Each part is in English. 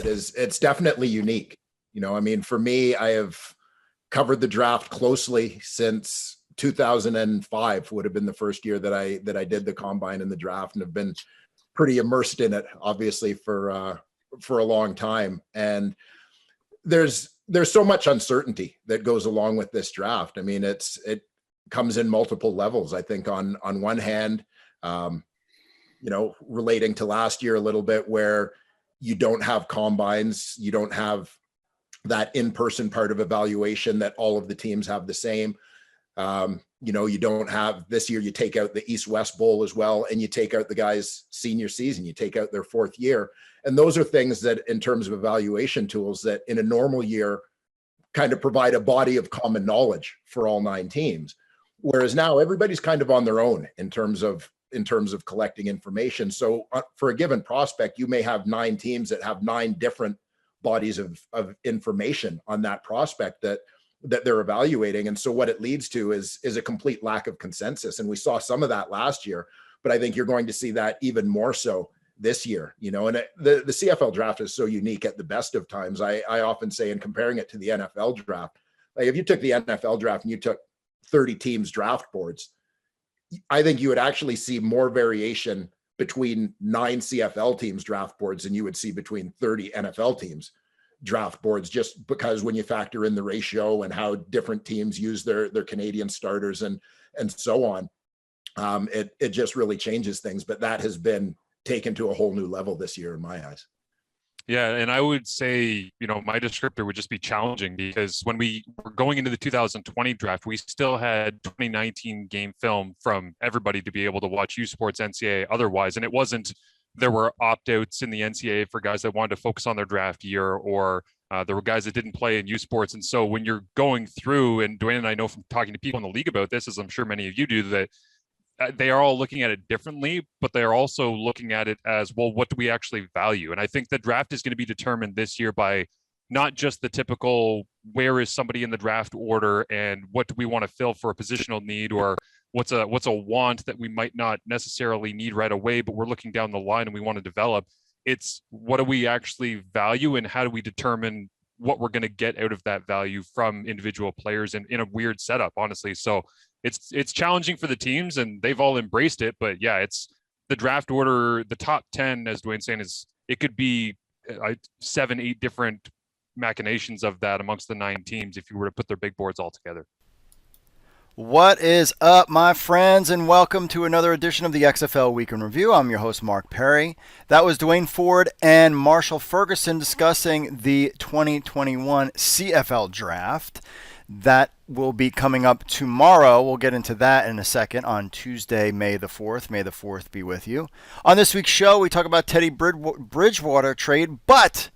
it's definitely unique. I mean, for me, I have covered the draft closely since 2005 would have been the first year that I did the combine and the draft, and have been pretty immersed in it, obviously, for a long time. And there's so much uncertainty that goes along with this draft. I mean, it comes in multiple levels. I think on one hand, relating to last year a little bit, where you don't have combines, you don't have that in-person part of evaluation that all of the teams have the same. You don't have this year, you take out the East-West Bowl as well, and you take out the guys' senior season, you take out their fourth year. And those are things that, in terms of evaluation tools, that in a normal year kind of provide a body of common knowledge for all 9 teams. Whereas now everybody's kind of on their own in terms of collecting information. So for a given prospect, you may have 9 teams that have 9 different bodies of information on that prospect that they're evaluating. And so what it leads to is a complete lack of consensus. And we saw some of that last year, but I think you're going to see that even more so this year, and the CFL draft is so unique at the best of times. I often say, in comparing it to the NFL draft, like if you took the NFL draft and you took 30 teams draft boards, I think you would actually see more variation between 9 CFL teams draft boards than you would see between 30 NFL teams draft boards, just because when you factor in the ratio and how different teams use their Canadian starters and so on, it just really changes things. But that has been taken to a whole new level this year in my eyes. Yeah, and I would say, my descriptor would just be challenging, because when we were going into the 2020 draft, we still had 2019 game film from everybody to be able to watch U Sports, NCAA, otherwise. And it wasn't, there were opt-outs in the NCAA for guys that wanted to focus on their draft year, or there were guys that didn't play in U Sports. And so when you're going through, and Dwayne and I know from talking to people in the league about this, as I'm sure many of you do, that they are all looking at it differently, but they're also looking at it as, well, what do we actually value? And I think the draft is going to be determined this year by not just the typical, where is somebody in the draft order and what do we want to fill for a positional need, or what's a want that we might not necessarily need right away, but we're looking down the line and we want to develop. It's what do we actually value, and how do we determine what we're going to get out of that value from individual players in a weird setup, honestly. So it's challenging for the teams, and they've all embraced it. But yeah, it's the draft order, the top 10, as Dwayne's saying, it could be 7-8 different machinations of that amongst the 9 teams if you were to put their big boards all together. What is up, my friends, and welcome to another edition of the XFL Week in Review. I'm your host, Mark Perry. That was Dwayne Ford and Marshall Ferguson discussing the 2021 CFL Draft. That will be coming up tomorrow. We'll get into that in a second on Tuesday, May the 4th. May the 4th be with you. On this week's show, we talk about Teddy Bridgewater trade, but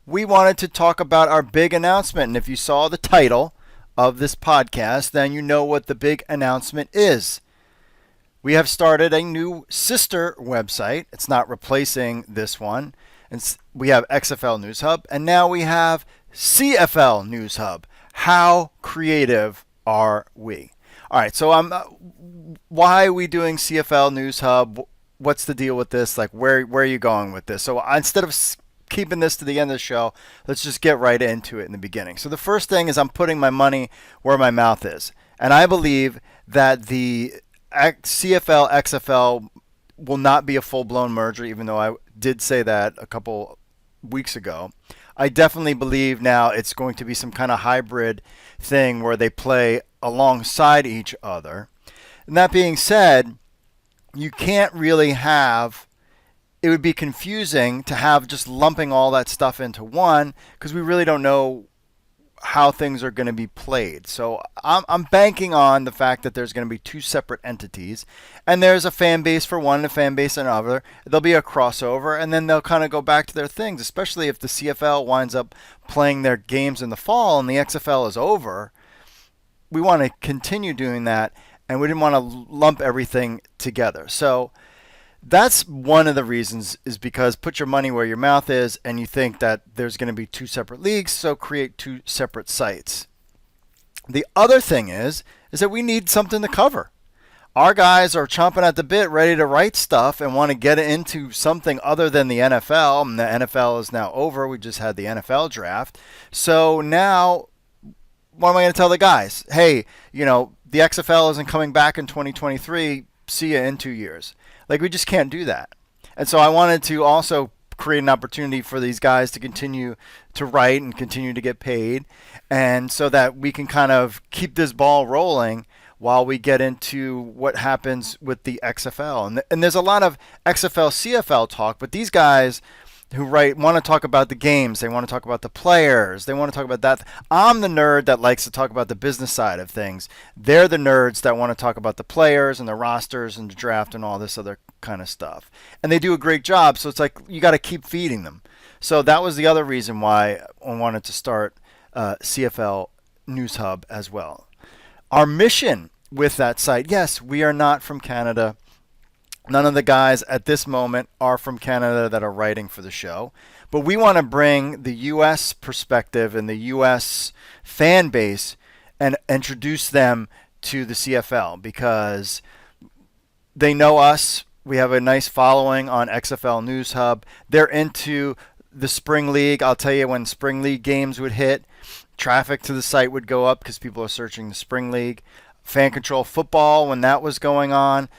we wanted to talk about our big announcement. And if you saw the title of this podcast, then you know what the big announcement is. We have started a new sister website. It's not replacing this one. We have XFL News Hub, and now we have CFL News Hub. How creative are we? All right, so why are we doing CFL News Hub? What's the deal with this? Like, where are you going with this? So instead of keeping this to the end of the show, let's just get right into it in the beginning. So the first thing is I'm putting my money where my mouth is. And I believe that the CFL, XFL will not be a full-blown merger, even though I did say that a couple weeks ago. I definitely believe now it's going to be some kind of hybrid thing where they play alongside each other. And that being said, you can't really have, it would be confusing to have just lumping all that stuff into one, because we really don't know how things are going to be played. So I'm banking on the fact that there's going to be 2 separate entities, and there's a fan base for one and a fan base for another. There'll be a crossover, and then they'll kind of go back to their things, especially if the CFL winds up playing their games in the fall and the XFL is over. We want to continue doing that, and we didn't want to lump everything together. So that's one of the reasons, is because put your money where your mouth is, and you think that there's going to be 2 separate leagues, so create 2 separate sites. The other thing is that we need something to cover. our guys are chomping at the bit, ready to write stuff and want to get into something other than the NFL. And the NFL is now over. We just had the NFL draft. So now, what am I going to tell the guys? Hey, the XFL isn't coming back in 2023. See you in 2 years. Like, we just can't do that. And so I wanted to also create an opportunity for these guys to continue to write and continue to get paid, and so that we can kind of keep this ball rolling while we get into what happens with the XFL. And there's a lot of XFL, CFL talk, but these guys who write want to talk about the games. They want to talk about the players. They want to talk about that. I'm the nerd that likes to talk about the business side of things. They're the nerds that want to talk about the players and the rosters and the draft and all this other kind of stuff. And they do a great job, so it's like you got to keep feeding them. So that was the other reason why I wanted to start CFL News Hub as well. Our mission with that site, yes, we are not from Canada. None of the guys at this moment are from Canada that are writing for the show. But we want to bring the U.S. perspective and the U.S. fan base and introduce them to the CFL because they know us. We have a nice following on XFL News Hub. They're into the Spring League. I'll tell you, when Spring League games would hit, traffic to the site would go up because people are searching the Spring League. Fan control football, when that was going on,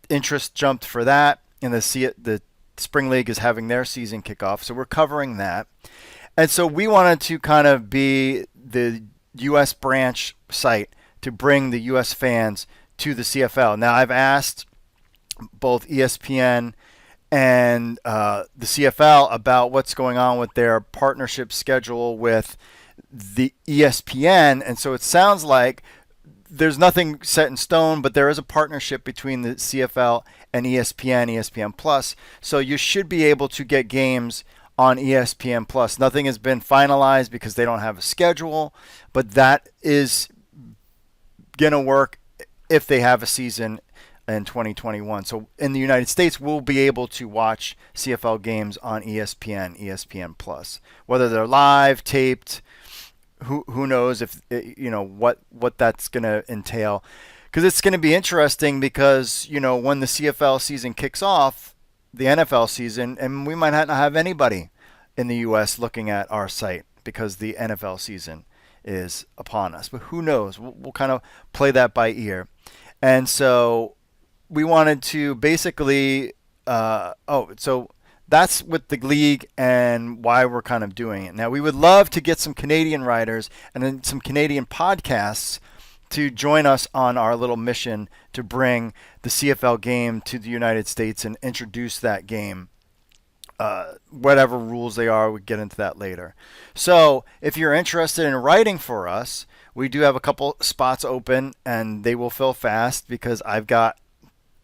interest jumped for that, and the Spring League is having their season kickoff, so we're covering that. And so we wanted to kind of be the U.S. branch site to bring the U.S. fans to the CFL. Now, I've asked both ESPN and the CFL about what's going on with their partnership schedule with the ESPN, and so it sounds like there's nothing set in stone, but there is a partnership between the CFL and ESPN, ESPN Plus. So you should be able to get games on ESPN Plus. Nothing has been finalized because they don't have a schedule, but that is going to work if they have a season in 2021. So in the United States, we'll be able to watch CFL games on ESPN, ESPN Plus, whether they're live, taped. Who knows if what that's going to entail, because it's going to be interesting because when the CFL season kicks off, the NFL season, and we might not have anybody in the U.S. looking at our site because the NFL season is upon us. But who knows? We'll kind of play that by ear. And so we wanted to basically so that's with the league and why we're kind of doing it. Now, we would love to get some Canadian writers and then some Canadian podcasts to join us on our little mission to bring the CFL game to the United States and introduce that game. Whatever rules they are, we get into that later. So if you're interested in writing for us, we do have a couple spots open, and they will fill fast because I've got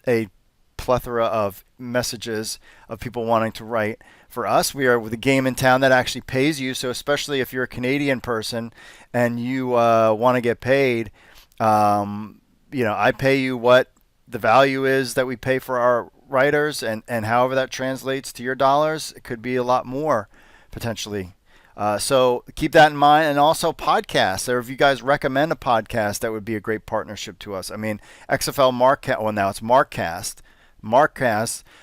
a plethora of messages of people wanting to write for us. We are with a game in town that actually pays you. So especially if you're a Canadian person and you want to get paid, I pay you what the value is that we pay for our writers, and however that translates to your dollars, it could be a lot more potentially. So keep that in mind. And also podcasts, or if you guys recommend a podcast, that would be a great partnership to us. I mean, XFL Markcast, well, now it's Markcast,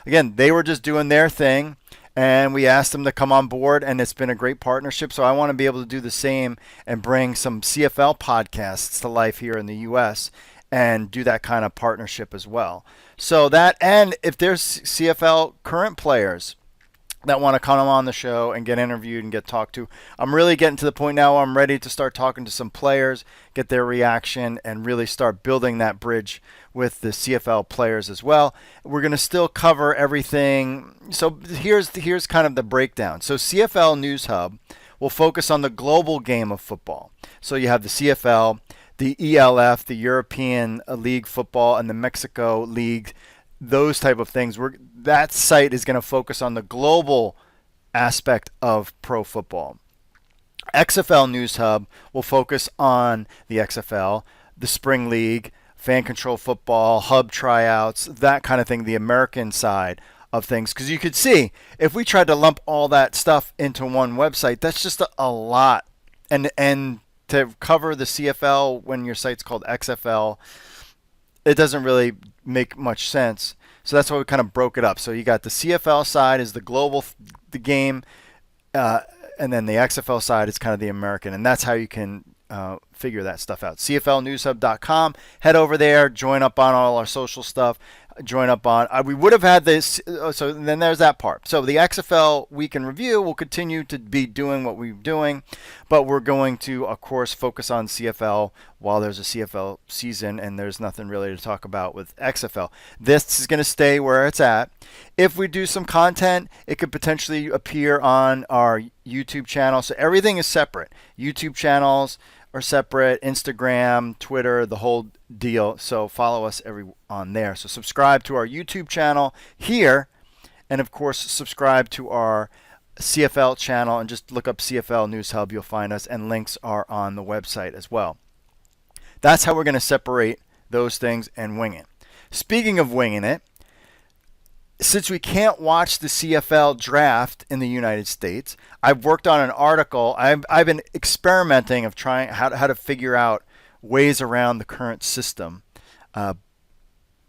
again, they were just doing their thing, and we asked them to come on board, and it's been a great partnership. So I want to be able to do the same and bring some CFL podcasts to life here in the U.S. and do that kind of partnership as well. So that, and if there's CFL current players that want to come on the show and get interviewed and get talked to, I'm really getting to the point now where I'm ready to start talking to some players, get their reaction, and really start building that bridge with the CFL players as well. We're going to still cover everything. So here's kind of the breakdown. So CFL News Hub will focus on the global game of football. So you have the CFL, the ELF, the European League Football, and the Mexico League, those type of things. That site is going to focus on the global aspect of pro football. XFL News Hub will focus on the XFL, the Spring League, fan control football, hub tryouts, that kind of thing, the American side of things. Because you could see, if we tried to lump all that stuff into one website, that's just a lot. And to cover the CFL when your site's called XFL, it doesn't really make much sense. So that's why we kind of broke it up. So you got the CFL side is the global the game, and then the XFL side is kind of the American, and that's how you can figure that stuff out. CFLNewsHub.com. Head over there, join up on all our social stuff. Join up on. We would have had this. So then there's that part. So the XFL Week in Review will continue to be doing what we're doing, but we're going to, of course, focus on CFL while there's a CFL season and there's nothing really to talk about with XFL. This is going to stay where it's at. If we do some content, it could potentially appear on our YouTube channel. So everything is separate. YouTube channels are separate, Instagram, Twitter, the whole deal. So follow us on there. So subscribe to our YouTube channel here, and of course subscribe to our CFL channel, and just look up CFL News Hub. You'll find us, and links are on the website as well. That's how we're going to separate those things and wing it. Speaking of winging it, since we can't watch the CFL draft in the United States, I've worked on an article. I've been experimenting of trying how to figure out ways around the current system,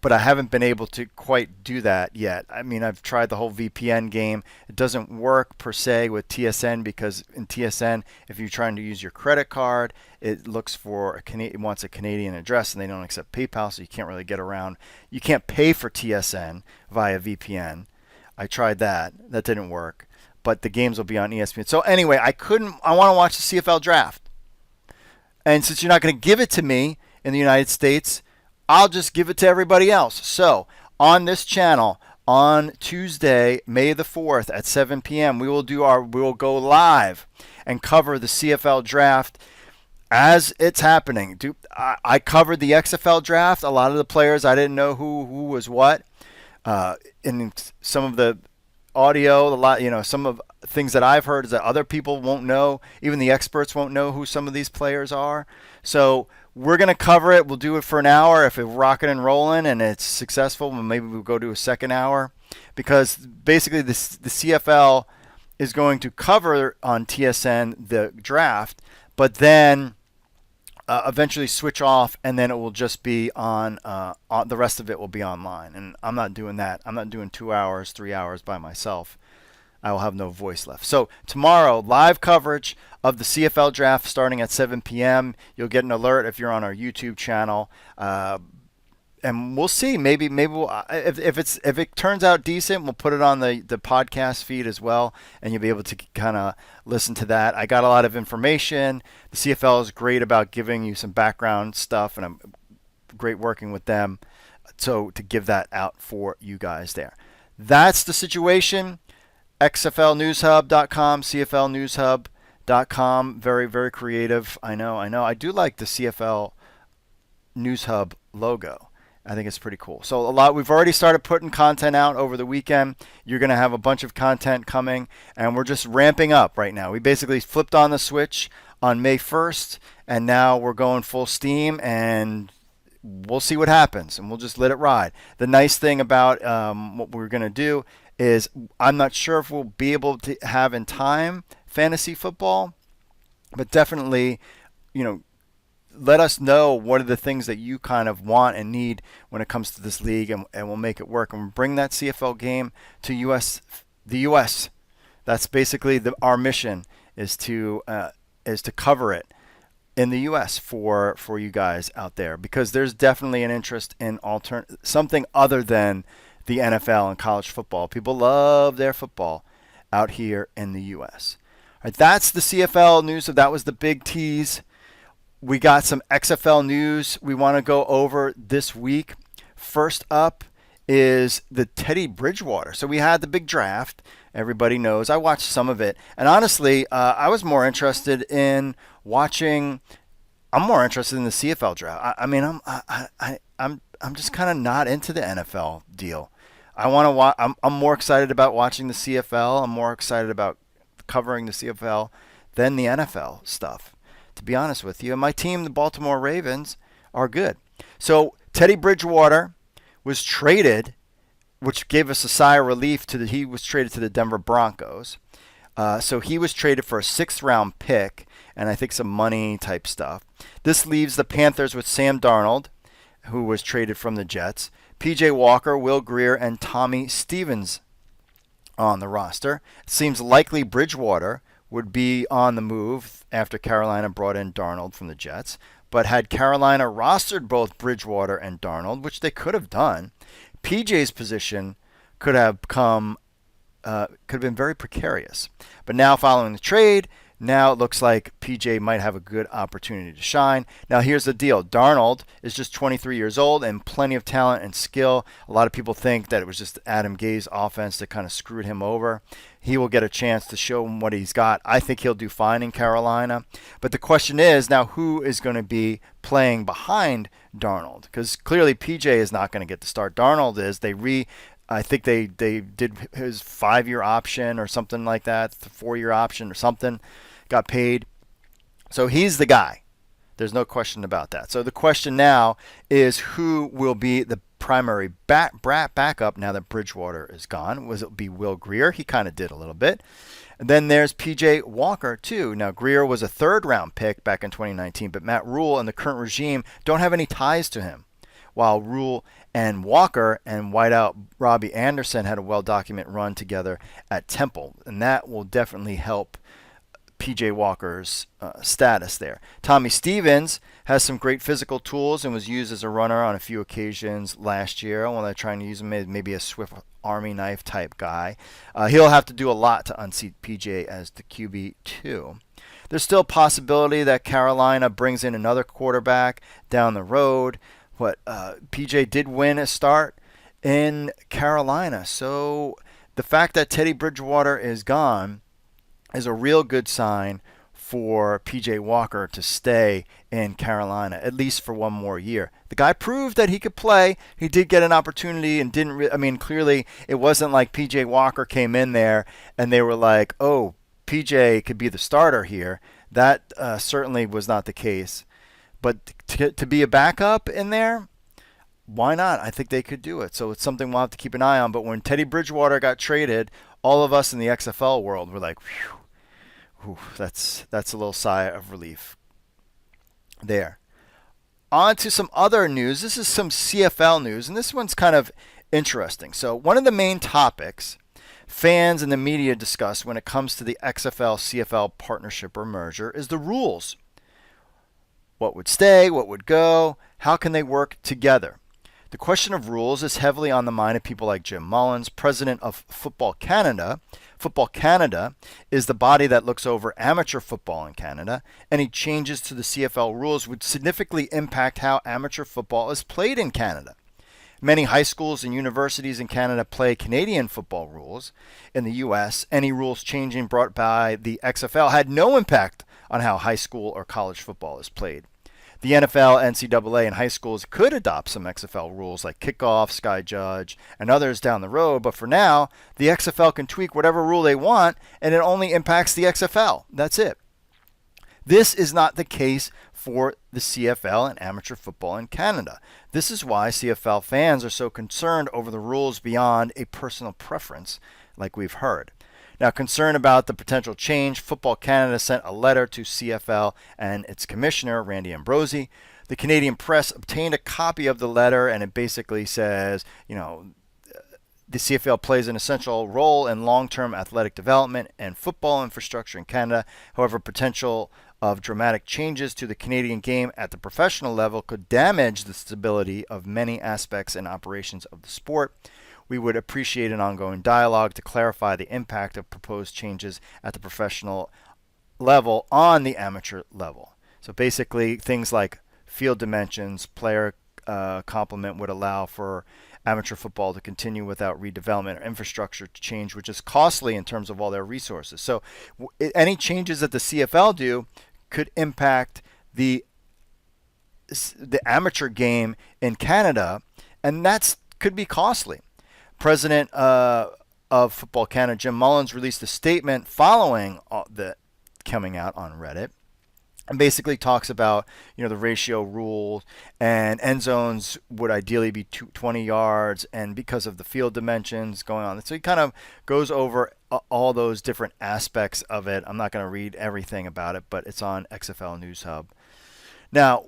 but I haven't been able to quite do that yet. I mean, I've tried the whole VPN game. It doesn't work per se with TSN, because in TSN, if you're trying to use your credit card, it looks for it wants a Canadian address, and they don't accept PayPal, so you can't really get around. You can't pay for TSN via VPN. I tried that. That didn't work. But the games will be on ESPN. So anyway, I want to watch the CFL draft. And since you're not going to give it to me in the United States, I'll just give it to everybody else. So on this channel, on Tuesday, May the 4th at 7 p.m., we will go live and cover the CFL draft as it's happening. I covered the XFL draft. A lot of the players, I didn't know who was what. In some of the audio, some of things that I've heard is that other people won't know. Even the experts won't know who some of these players are. So we're going to cover it. We'll do it for an hour. If it's rocking and rolling and it's successful, maybe we'll go to a second hour, because basically the CFL is going to cover on TSN the draft, but then eventually switch off, and then it will just be on the rest of it will be online. And I'm not doing that. I'm not doing 2 hours, 3 hours by myself. I will have no voice left. So tomorrow, live coverage of the CFL draft starting at 7 p.m. You'll get an alert if you're on our YouTube channel, and we'll see. Maybe we'll, if it turns out decent, we'll put it on the podcast feed as well, and you'll be able to kind of listen to that. I got a lot of information. The CFL is great about giving you some background stuff, and I'm great working with them. So to give that out for you guys there. That's the situation. XFLNewsHub.com, CFLNewsHub.com. Very, very creative. I know. I do like the CFL News Hub logo. I think it's pretty cool. So we've already started putting content out over the weekend. You're going to have a bunch of content coming, and we're just ramping up right now. We basically flipped on the switch on May 1st, and now we're going full steam, and we'll see what happens, and we'll just let it ride. The nice thing about what we're going to do is I'm not sure if we'll be able to have in time fantasy football, but definitely, let us know what are the things that you kind of want and need when it comes to this league, and we'll make it work. And we'll bring that CFL game to the U.S. That's basically our mission is to cover it in the U.S. for you guys out there, because there's definitely an interest in something other than the NFL and college football. People love their football out here in the U.S. All right, that's the CFL news. So that was the big tease. We got some XFL news we want to go over this week. First up is the Teddy Bridgewater. So we had the big draft. Everybody knows. I watched some of it, and honestly, I was more interested in watching. I'm more interested in the CFL draft. I'm just kind of not into the NFL deal. I want to watch. I'm more excited about watching the CFL. I'm more excited about covering the CFL than the NFL stuff, to be honest with you. And my team, the Baltimore Ravens, are good. So Teddy Bridgewater was traded, which gave us a sigh of relief. He was traded to the Denver Broncos. So he was traded for a 6th-round pick and I think some money type stuff. This leaves the Panthers with Sam Darnold, who was traded from the Jets, P.J. Walker, Will Grier, and Tommy Stevens on the roster. It seems likely Bridgewater would be on the move after Carolina brought in Darnold from the Jets. But had Carolina rostered both Bridgewater and Darnold, which they could have done, PJ's position could have been very precarious. But now, following the trade, now it looks like PJ might have a good opportunity to shine. Now, here's the deal. Darnold is just 23 years old and plenty of talent and skill. A lot of people think that it was just Adam Gaze's offense that kind of screwed him over. He will get a chance to show him what he's got. I think he'll do fine in Carolina. But the question is now, who is going to be playing behind Darnold? Because clearly PJ is not going to get to start. Darnold is. I think they did his 5-year option or something like that, 4-year option or something, got paid. So he's the guy. There's no question about that. So the question now is who will be the primary backup now that Bridgewater is gone. Was it be Will Grier? He kind of did a little bit. And then there's P.J. Walker, too. Now, Grier was a third-round pick back in 2019, but Matt Rule and the current regime don't have any ties to him. While Rule and Walker and wideout Robbie Anderson had a well-documented run together at Temple, and that will definitely help P.J. Walker's status there. Tommy Stevens has some great physical tools and was used as a runner on a few occasions last year when they're trying to use him as maybe a swift Army knife type guy. He'll have to do a lot to unseat P.J. as the QB2. There's still a possibility that Carolina brings in another quarterback down the road. But P.J. did win a start in Carolina. So the fact that Teddy Bridgewater is gone is a real good sign for P.J. Walker to stay in Carolina, at least for one more year. The guy proved that he could play. He did get an opportunity and clearly it wasn't like P.J. Walker came in there and they were like, oh, P.J. could be the starter here. That certainly was not the case. But to be a backup in there, why not? I think they could do it. So it's something we'll have to keep an eye on. But when Teddy Bridgewater got traded, all of us in the XFL world were like, whew, that's a little sigh of relief there. On to some other news. This is some CFL news, and this one's kind of interesting. So one of the main topics fans and the media discuss when it comes to the XFL-CFL partnership or merger is the rules. What would stay? What would go? How can they work together? The question of rules is heavily on the mind of people like Jim Mullins, president of Football Canada. Football Canada is the body that looks over amateur football in Canada. Any changes to the CFL rules would significantly impact how amateur football is played in Canada. Many high schools and universities in Canada play Canadian football rules. In the U.S., any rules changing brought by the XFL had no impact on how high school or college football is played. The NFL, NCAA, and high schools could adopt some XFL rules like kickoff, sky judge, and others down the road, but for now, the XFL can tweak whatever rule they want, and it only impacts the XFL. That's it. This is not the case for the CFL and amateur football in Canada. This is why CFL fans are so concerned over the rules beyond a personal preference, like we've heard. Now, concerned about the potential change, Football Canada sent a letter to CFL and its commissioner, Randy Ambrosie. The Canadian press obtained a copy of the letter, and it basically says, the CFL plays an essential role in long-term athletic development and football infrastructure in Canada. However, potential of dramatic changes to the Canadian game at the professional level could damage the stability of many aspects and operations of the sport. We would appreciate an ongoing dialogue to clarify the impact of proposed changes at the professional level on the amateur level. So basically, things like field dimensions, player complement would allow for amateur football to continue without redevelopment or infrastructure to change, which is costly in terms of all their resources. So any changes that the CFL do could impact the amateur game in Canada, and that could be costly. President of Football Canada, Jim Mullins, released a statement following the coming out on Reddit, and basically talks about the ratio rule, and end zones would ideally be 20 yards, and because of the field dimensions going on. So he kind of goes over all those different aspects of it. I'm not going to read everything about it, but it's on XFL News Hub. Now,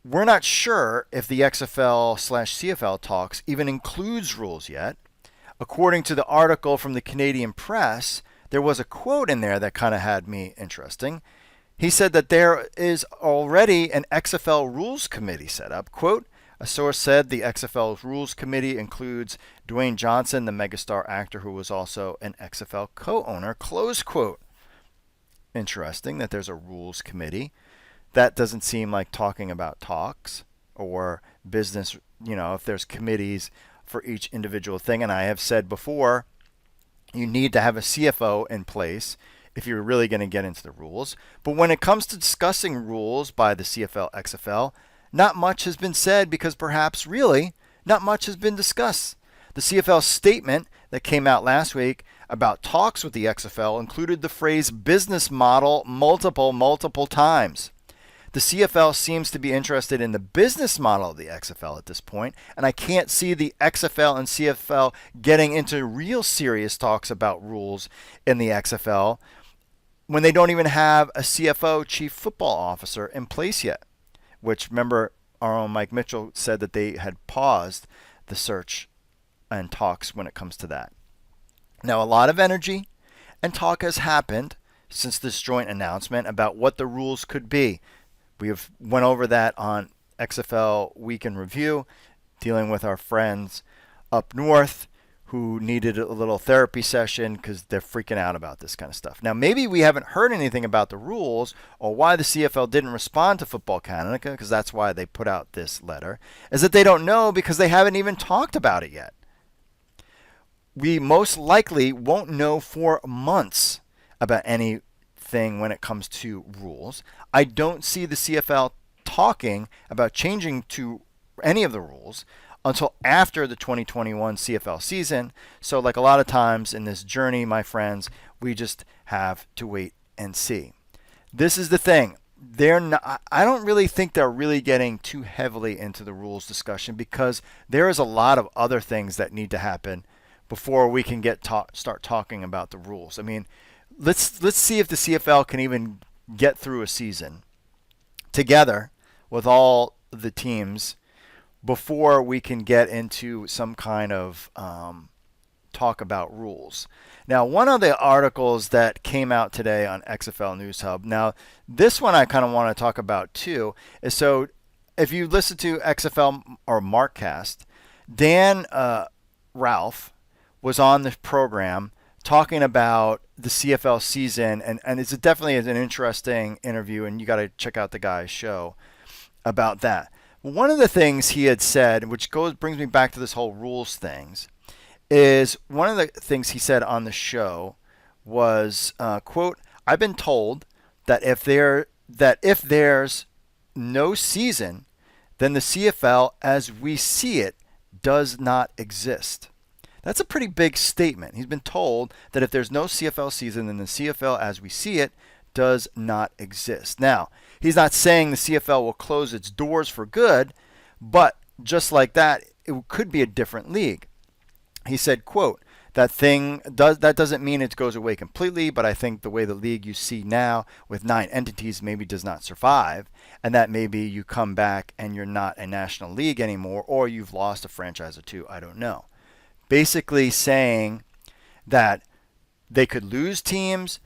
we're not sure if the XFL/CFL talks even includes rules yet. According to the article from the Canadian Press, there was a quote in there that kind of had me interesting. He said that there is already an XFL Rules Committee set up. Quote, a source said the XFL Rules Committee includes Dwayne Johnson, the megastar actor who was also an XFL co-owner. Close quote. Interesting that there's a Rules Committee. That doesn't seem like talking about talks or business, if there's committees for each individual thing. And I have said before, you need to have a CFO in place if you're really going to get into the rules. But when it comes to discussing rules by the CFL, XFL, not much has been said because perhaps really not much has been discussed. The CFL statement that came out last week about talks with the XFL included the phrase business model multiple times. The CFL seems to be interested in the business model of the XFL at this point, and I can't see the XFL and CFL getting into real serious talks about rules in the XFL when they don't even have a CFO, Chief Football Officer, in place yet, which, remember, our own Mike Mitchell said that they had paused the search and talks when it comes to that. Now, a lot of energy and talk has happened since this joint announcement about what the rules could be. We have went over that on XFL Week in Review, dealing with our friends up north who needed a little therapy session because they're freaking out about this kind of stuff. Now, maybe we haven't heard anything about the rules or why the CFL didn't respond to Football Canada, because that's why they put out this letter, is that they don't know because they haven't even talked about it yet. We most likely won't know for months about anything when it comes to rules. I don't see the CFL talking about changing to any of the rules until after the 2021 CFL season. So like a lot of times in this journey, my friends, we just have to wait and see. This is the thing. I don't really think they're really getting too heavily into the rules discussion because there is a lot of other things that need to happen before we can start talking about the rules. I mean, let's see if the CFL can even get through a season together with all the teams before we can get into some kind of talk about rules. Now, one of the articles that came out today on XFL News Hub, now this one I kind of want to talk about too, is so if you listen to XFL or Markcast, Dan Ralph was on the program talking about the CFL season, and it's definitely an interesting interview, and you got to check out the guy's show about that. One of the things he had said, which brings me back to this whole rules things, is one of the things he said on the show was, quote, I've been told that if there's no season, then the CFL as we see it does not exist. That's a pretty big statement. He's been told that if there's no CFL season, then the CFL as we see it does not exist. Now, he's not saying the CFL will close its doors for good, but just like that, it could be a different league. He said, quote, that doesn't mean it goes away completely, but I think the way the league you see now with 9 entities maybe does not survive, and that maybe you come back and you're not a national league anymore, or you've lost a franchise or two, I don't know. Basically saying that they could lose teams,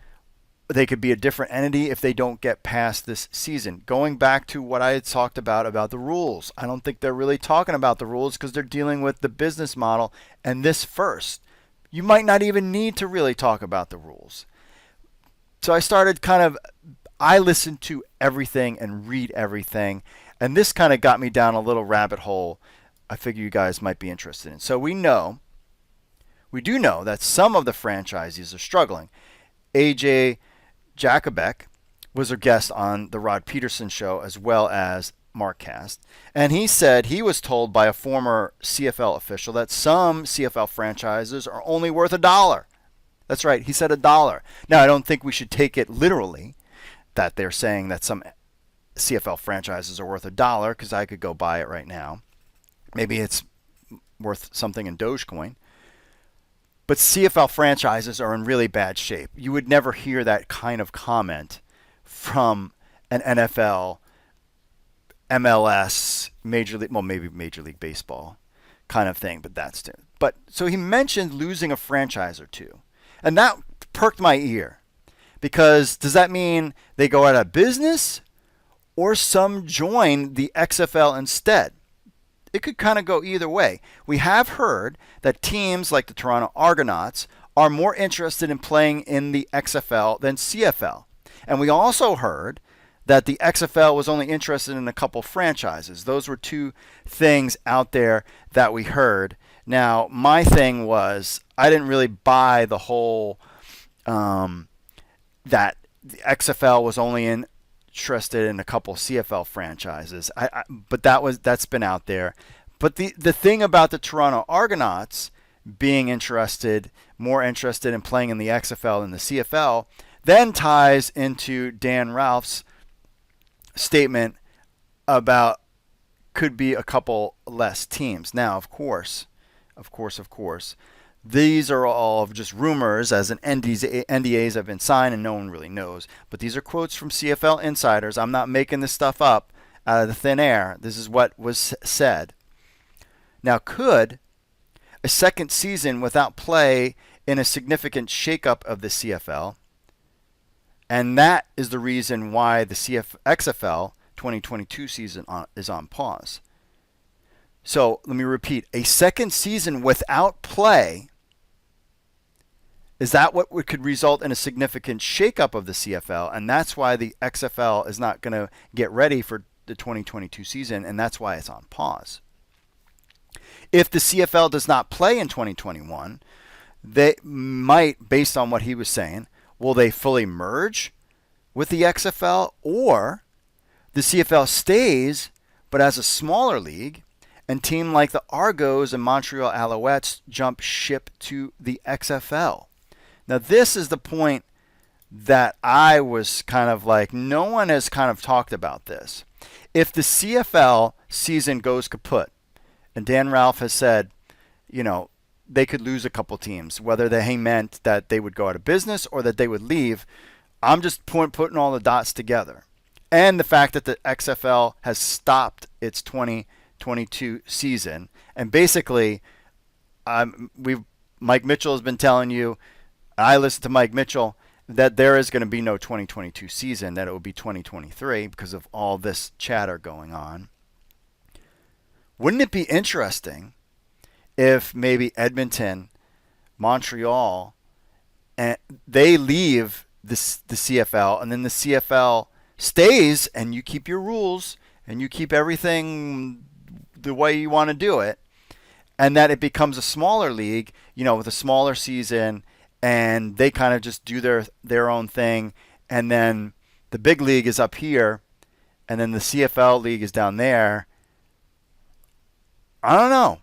they could be a different entity if they don't get past this season. Going back to what I had talked about the rules. I don't think they're really talking about the rules because they're dealing with the business model and this first. You might not even need to really talk about the rules. So I listened to everything and read everything, and this kind of got me down a little rabbit hole I figure you guys might be interested in. So we do know that some of the franchises are struggling. AJ Jakubek was a guest on the Rod Peterson show as well as Markcast, and he said he was told by a former CFL official that some CFL franchises are only worth $1. That's right, he said $1. Now, I don't think we should take it literally that they're saying that some CFL franchises are worth $1, because I could go buy it right now. Maybe it's worth something in Dogecoin. But CFL franchises are in really bad shape. You would never hear that kind of comment from an NFL MLS, maybe Major League Baseball kind of thing, but that's it. But so he mentioned losing a franchise or two, and that perked my ear, because does that mean they go out of business or some join the XFL instead? It could kind of go either way. We have heard that teams like the Toronto Argonauts are more interested in playing in the XFL than CFL. And we also heard that the XFL was only interested in a couple franchises. Those were two things out there that we heard. Now, my thing was, I didn't really buy the whole that the XFL was only interested in a couple CFL franchises. But that's been out there. But the thing about the Toronto Argonauts being more interested in playing in the XFL than the CFL, then ties into Dan Ralph's statement about could be a couple less teams. Now, of course, these are all just rumors, as in NDAs have been signed and no one really knows. But these are quotes from CFL insiders. I'm not making this stuff up out of the thin air. This is what was said. Now, could a second season without play in a significant shakeup of the CFL, and that is the reason why the XFL 2022 season is on pause. So let me repeat, a second season without play, is that what could result in a significant shakeup of the CFL? And that's why the XFL is not going to get ready for the 2022 season, and that's why it's on pause. If the CFL does not play in 2021, they might, based on what he was saying, will they fully merge with the XFL, or the CFL stays but as a smaller league, and team like the Argos and Montreal Alouettes jump ship to the XFL? Now, this is the point that I was kind of like, no one has kind of talked about this. If the CFL season goes kaput, and Dan Ralph has said, they could lose a couple teams, whether he meant that they would go out of business or that they would leave. I'm just putting all the dots together. And the fact that the XFL has stopped its 2022 season. And basically, Mike Mitchell has been telling you, I listened to Mike Mitchell, that there is going to be no 2022 season, that it will be 2023 because of all this chatter going on. Wouldn't it be interesting if maybe Edmonton, Montreal, and they leave the CFL, and then the CFL stays, and you keep your rules and you keep everything the way you want to do it, and that it becomes a smaller league, with a smaller season, and they kind of just do their own thing, and then the big league is up here, and then the CFL league is down there. I don't know.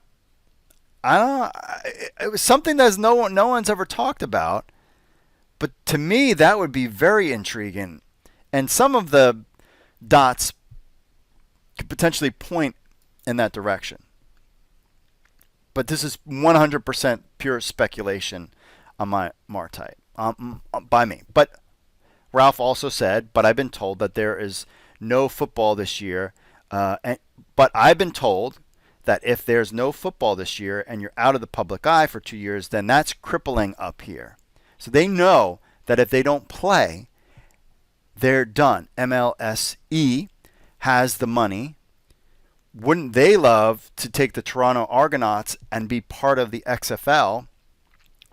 It was something that no one's ever talked about, but to me that would be very intriguing, and some of the dots could potentially point in that direction. But this is 100% pure speculation on my Martite, by me. But Ralph also said, but I've been told that there is no football this year. But I've been told that if there's no football this year and you're out of the public eye for 2 years, then that's crippling up here. So they know that if they don't play, they're done. MLSE has the money. Wouldn't they love to take the Toronto Argonauts and be part of the XFL,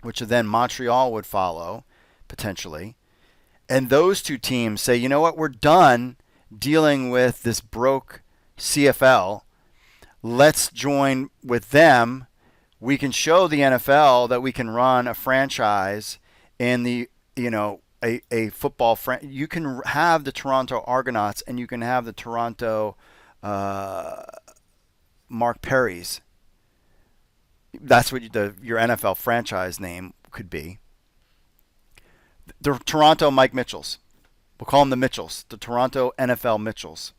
which then Montreal would follow, potentially? And those two teams say, you know what, we're done dealing with this broke CFL. Let's join with them. We can show the NFL that we can run a franchise in the, a football franchise. You can have the Toronto Argonauts and you can have the Toronto Mark Perry's. That's what your NFL franchise name could be. The Toronto Mike Mitchells. We'll call them the Mitchells. The Toronto NFL Mitchells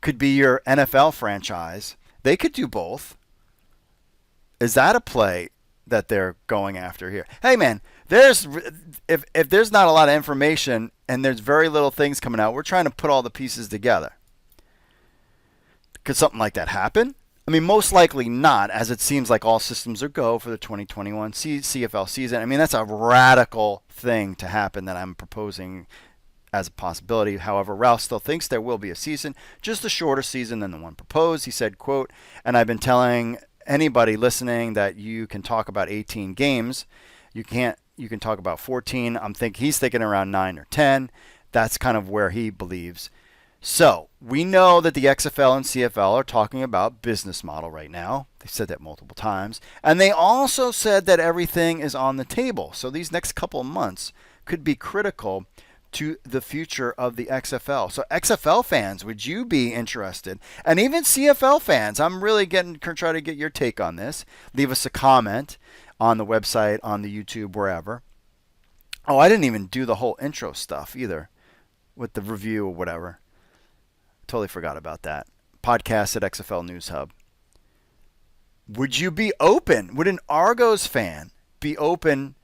could be your NFL franchise. They could do both. Is that a play that they're going after here? Hey man, if there's not a lot of information and there's very little things coming out, we're trying to put all the pieces together. Could something like that happen? I mean, most likely not, as it seems like all systems are go for the 2021 CFL season. I mean, that's a radical thing to happen that I'm proposing as a possibility. However, Ralph still thinks there will be a season, just a shorter season than the one proposed. He said, quote, and I've been telling anybody listening that you can talk about 18 games. You can talk about 14. He's thinking around 9 or 10. That's kind of where he believes. So we know that the XFL and CFL are talking about business model right now. They said that multiple times. And they also said that everything is on the table. So these next couple of months could be critical to the future of the XFL. So XFL fans, would you be interested? And even CFL fans, I'm really try to get your take on this. Leave us a comment on the website, on the YouTube, wherever. Oh, I didn't even do the whole intro stuff either with the review or whatever. Totally forgot about that. Podcast at XFL News Hub. Would you be open? Would an Argos fan be open?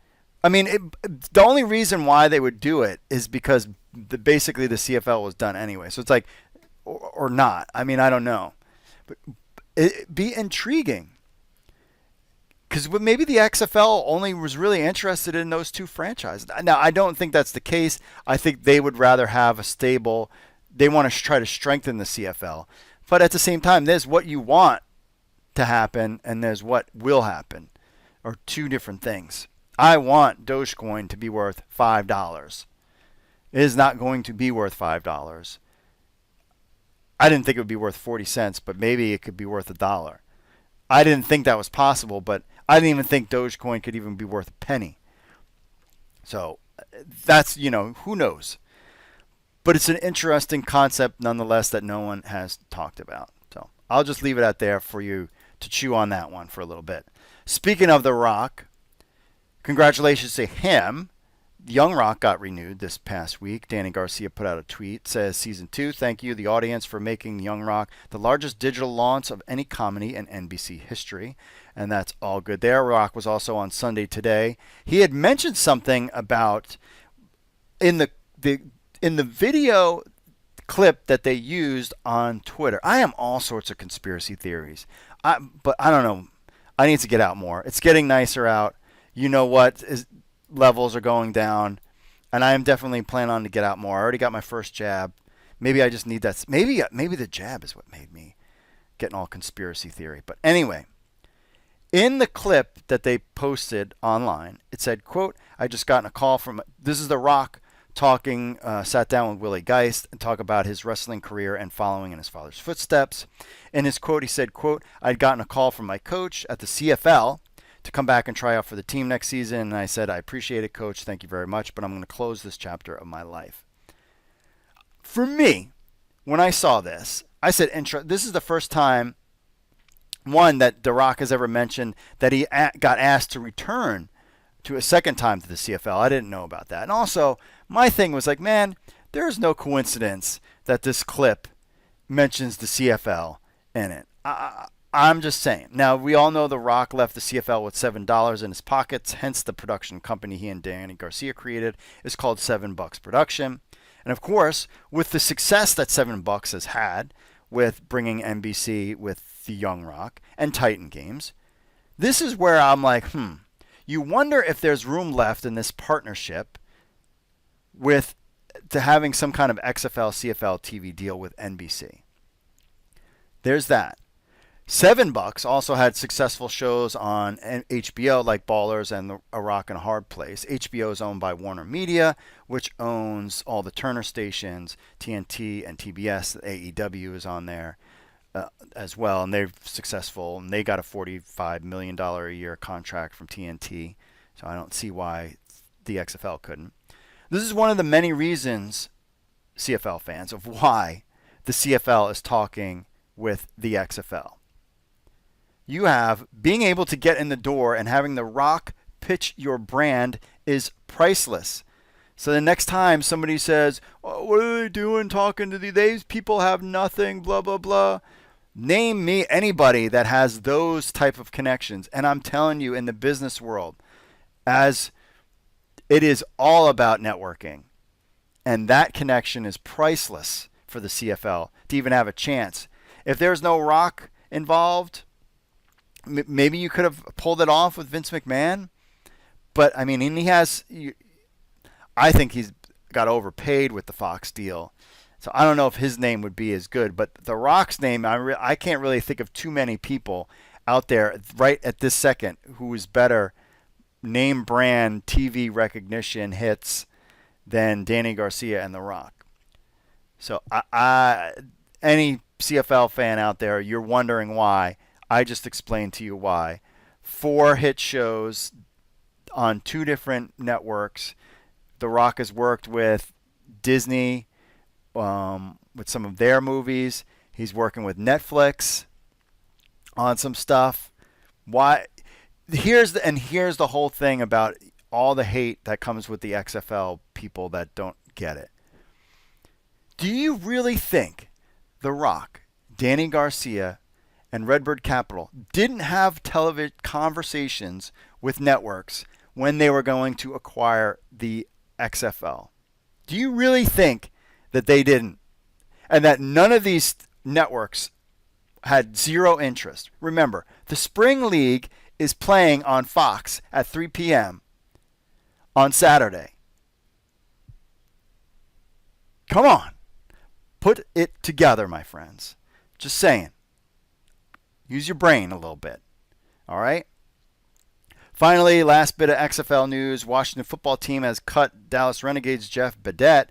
I mean, the only reason why they would do it is because basically the CFL was done anyway. So it's like, or not. I mean, I don't know. But it'd be intriguing. Because maybe the XFL only was really interested in those two franchises. Now, I don't think that's the case. I think they would rather have a stable. They want to try to strengthen the CFL. But at the same time, there's what you want to happen and there's what will happen. Or two different things. I want Dogecoin to be worth $5. It is not going to be worth $5. I didn't think it would be worth 40 cents, but maybe it could be worth $1. I didn't think that was possible, but I didn't even think Dogecoin could even be worth a penny. So that's, who knows? But it's an interesting concept nonetheless that no one has talked about. So I'll just leave it out there for you to chew on that one for a little bit. Speaking of The Rock, congratulations to him. Young Rock got renewed this past week. Danny Garcia put out a tweet, says, Season 2, thank you, the audience, for making Young Rock the largest digital launch of any comedy in NBC history. And that's all good there. Rock was also on Sunday Today. He had mentioned something about, in the video clip that they used on Twitter. I am all sorts of conspiracy theories. But I don't know. I need to get out more. It's getting nicer out. You know what? Levels are going down, and I am definitely planning on to get out more. I already got my first jab. Maybe I just need that. Maybe the jab is what made me getting all conspiracy theory. But anyway, in the clip that they posted online, it said, quote, I just gotten a call from, this is The Rock talking, sat down with Willie Geist and talk about his wrestling career and following in his father's footsteps. In his quote, he said, quote, I'd gotten a call from my coach at the CFL to come back and try out for the team next season. And I said, I appreciate it, coach. Thank you very much. But I'm going to close this chapter of my life. For me, when I saw this, I said, this is the first time, one, that The Rock has ever mentioned that he got asked to return to a second time to the CFL. I didn't know about that. And also, my thing was like, man, there is no coincidence that this clip mentions the CFL in it. I'm just saying. Now, we all know The Rock left the CFL with $7 in his pockets, hence the production company he and Danny Garcia created is called $7 Production. And of course, with the success that $7 has had with bringing NBC with the Young Rock and Titan games, this is where I'm like, you wonder if there's room left in this partnership to having some kind of XFL, CFL TV deal with NBC. There's that. $7 also had successful shows on HBO like Ballers and A Rock and a Hard Place. HBO is owned by Warner Media, which owns all the Turner stations, TNT and TBS. AEW is on there as well, and they're successful. And they got a $45 million a year contract from TNT, so I don't see why the XFL couldn't. This is one of the many reasons, CFL fans, of why the CFL is talking with the XFL. You have being able to get in the door and having The Rock pitch your brand is priceless. So the next time somebody says, what are they doing talking to these people have nothing, blah, blah, blah. Name me anybody that has those type of connections. And I'm telling you, in the business world, as it is all about networking. And that connection is priceless for the CFL to even have a chance. If there's no Rock involved, maybe you could have pulled it off with Vince McMahon. But, I mean, I think he's got overpaid with the Fox deal. So I don't know if his name would be as good. But The Rock's name, I can't really think of too many people out there right at this second who is better name brand TV recognition hits than Danny Garcia and The Rock. So any CFL fan out there, you're wondering why. I just explained to you why. 4 hit shows on 2 different networks. The Rock has worked with Disney with some of their movies. He's working with Netflix on some stuff. Why? Here's the whole thing about all the hate that comes with the XFL people that don't get it. Do you really think The Rock, Danny Garcia, and Redbird Capital didn't have television conversations with networks when they were going to acquire the XFL? Do you really think that they didn't? And that none of these networks had zero interest? Remember, the Spring League is playing on Fox at 3 p.m. on Saturday. Come on. Put it together, my friends. Just saying. Use your brain a little bit. All right? Finally, last bit of XFL news. Washington football team has cut Dallas Renegades' Jeff Badet.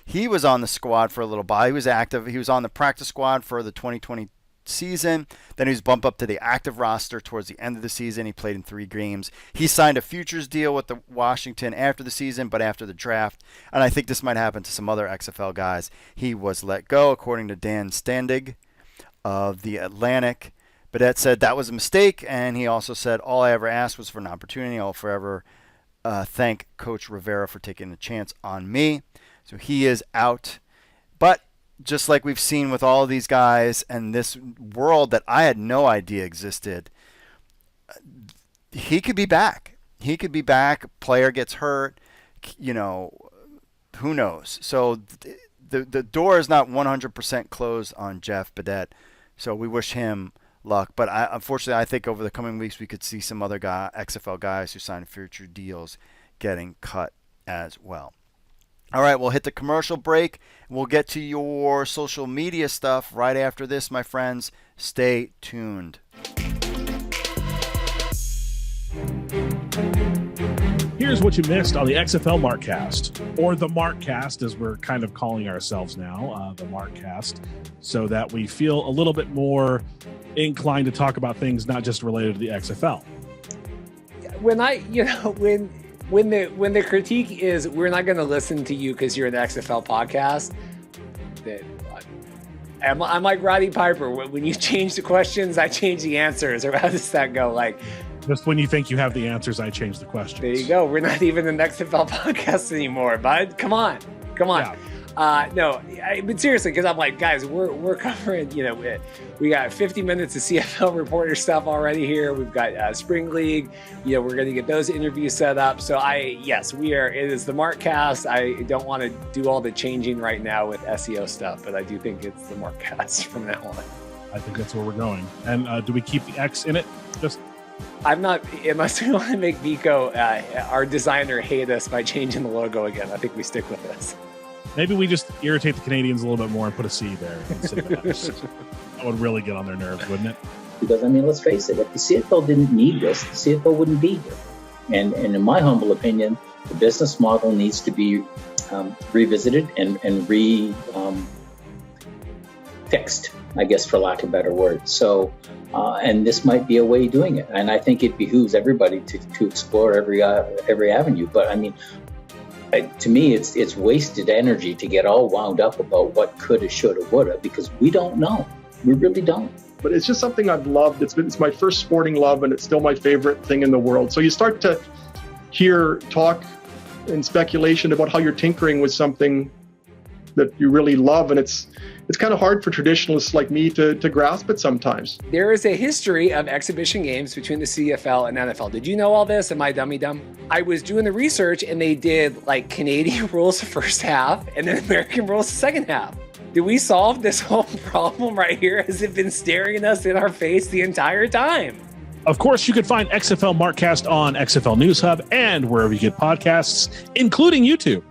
He was on the squad for a little while. He was active. He was on the practice squad for the 2020 season. Then he was bumped up to the active roster towards the end of the season. He played in 3 games. He signed a futures deal with the Washington after the season, but after the draft. And I think this might happen to some other XFL guys. He was let go, according to Dan Standig of The Atlantic. Badet said that was a mistake, and he also said, all I ever asked was for an opportunity. I'll forever thank Coach Rivera for taking a chance on me. So he is out. But just like we've seen with all of these guys and this world that I had no idea existed, he could be back. He could be back. Player gets hurt. You know, who knows? So the door is not 100% closed on Jeff Badet. So we wish him luck. But unfortunately, I think over the coming weeks we could see some other XFL guys who signed future deals getting cut as well. All right, we'll hit the commercial break. We'll get to your social media stuff right after this, my friends. Stay tuned. Here's what you missed on the XFL Markcast, or the Markcast as we're kind of calling ourselves now, the Markcast, so that we feel a little bit more inclined to talk about things not just related to the XFL. When the critique is we're not going to listen to you because you're an XFL podcast, I'm like Roddy Piper. When you change the questions, I change the answers. Or how does that go? Like, just when you think you have the answers, I change the questions. There you go. We're not even an XFL podcast anymore, bud. Come on. Yeah. But seriously, because I'm like, guys, we're covering, we got 50 minutes of CFL reporter stuff already here. We've got Spring League, we're going to get those interviews set up. So it is the Markcast. I don't want to do all the changing right now with SEO stuff, but I do think it's the Markcast from now on. I think that's where we're going. And do we keep the X in it? I'm not, unless we want to make Vico, our designer, hate us by changing the logo again. I think we stick with this. Maybe we just irritate the Canadians a little bit more and put a C there instead of X. That would really get on their nerves, wouldn't it? Because, let's face it, if the CFL didn't need this, the CFL wouldn't be here. And in my humble opinion, the business model needs to be revisited and fixed, I guess, for lack of a better word. So, and this might be a way of doing it. And I think it behooves everybody to explore every avenue. But, to me, it's wasted energy to get all wound up about what coulda, shoulda, woulda, because we don't know. We really don't. But it's just something I've loved. It's my first sporting love, and it's still my favorite thing in the world. So you start to hear talk and speculation about how you're tinkering with something that you really love, and it's kind of hard for traditionalists like me to grasp it sometimes. There is a history of exhibition games between the CFL and NFL. Did you know all this? Am I dumb? I was doing the research, and they did like Canadian rules the first half and then American rules the second half. Did we solve this whole problem right here? Has it been staring us in our face the entire time? Of course, you can find XFL Markcast on XFL News Hub and wherever you get podcasts, including YouTube.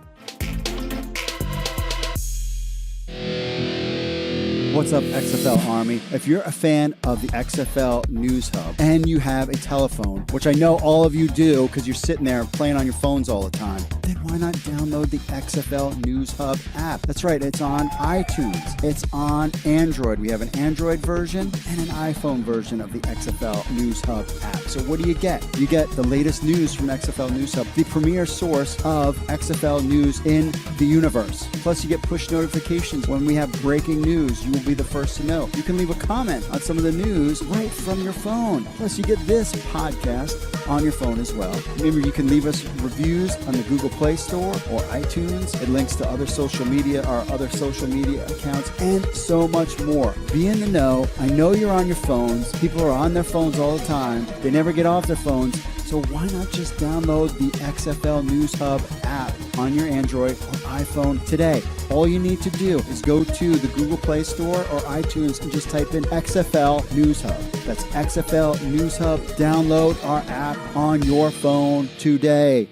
What's up, XFL Army? If you're a fan of the XFL News Hub and you have a telephone, which I know all of you do because you're sitting there playing on your phones all the time, then why not download the XFL News Hub app? That's right, it's on iTunes. It's on Android. We have an Android version and an iPhone version of the XFL News Hub app. So what do you get? You get the latest news from XFL News Hub, the premier source of XFL news in the universe. Plus, you get push notifications when we have breaking news. You will be the first to know. You can leave a comment on some of the news right from your phone. Plus, you get this podcast on your phone as well. Remember, you can leave us reviews on the Google Play Store or iTunes. It links to other social media, our other social media accounts, and so much more. Be in the know. I know you're on your phones. People are on their phones all the time. They never get off their phones. So why not just download the XFL News Hub app on your Android or iPhone today? All you need to do is go to the Google Play Store or iTunes and just type in XFL News Hub. That's XFL News Hub. Download our app on your phone today.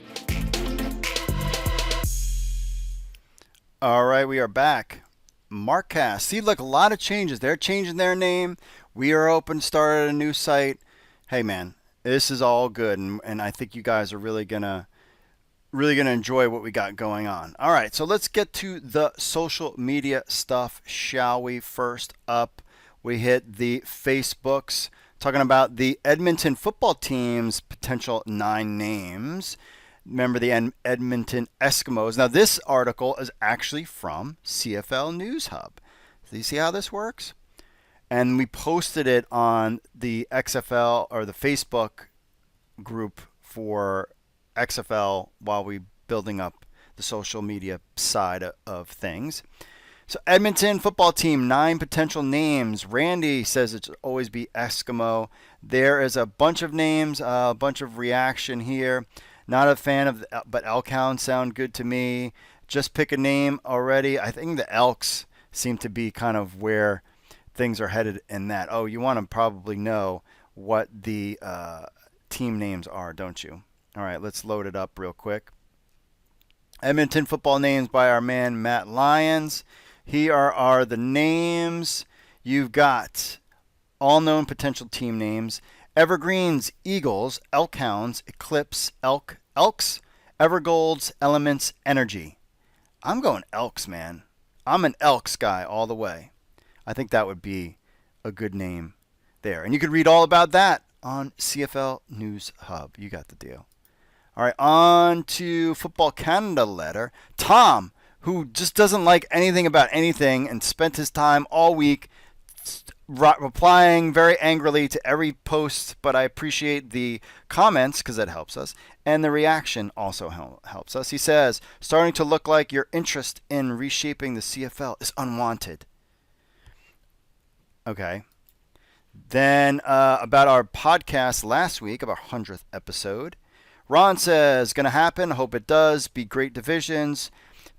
All right, we are back. Markcast. See, look, a lot of changes. They're changing their name. We are open, started a new site. Hey, man. This is all good, and I think you guys are really gonna enjoy what we got going on. All right, so let's get to the social media stuff, shall we? First up, we hit the Facebooks, talking about the Edmonton football team's potential 9 names. Remember the Edmonton Eskimos. Now, this article is actually from CFL News Hub. Do you see how this works? And we posted it on the XFL or the Facebook group for XFL while we building up the social media side of things. So Edmonton football team, 9 potential names. Randy says it should always be Eskimo. There is a bunch of names, a bunch of reaction here. Not a fan of, but Elkhound sound good to me. Just pick a name already. I think the Elks seem to be kind of where things are headed in that. Oh, you want to probably know what the team names are, don't you? All right, let's load it up real quick. Edmonton football names by our man Matt Lyons. Here are the names. You've got all known potential team names: Evergreens, Eagles, Elkhounds, Eclipse, Elks, Evergolds, Elements, Energy. I'm going Elks, man. I'm an Elks guy all the way. I think that would be a good name there. And you could read all about that on CFL News Hub. You got the deal. All right, on to Football Canada letter. Tom, who just doesn't like anything about anything and spent his time all week replying very angrily to every post, but I appreciate the comments because that helps us, and the reaction also helps us. He says, starting to look like your interest in reshaping the CFL is unwanted. Okay. Then about our podcast last week, of our 100th episode, Ron says, going to happen. Hope it does. Be great divisions.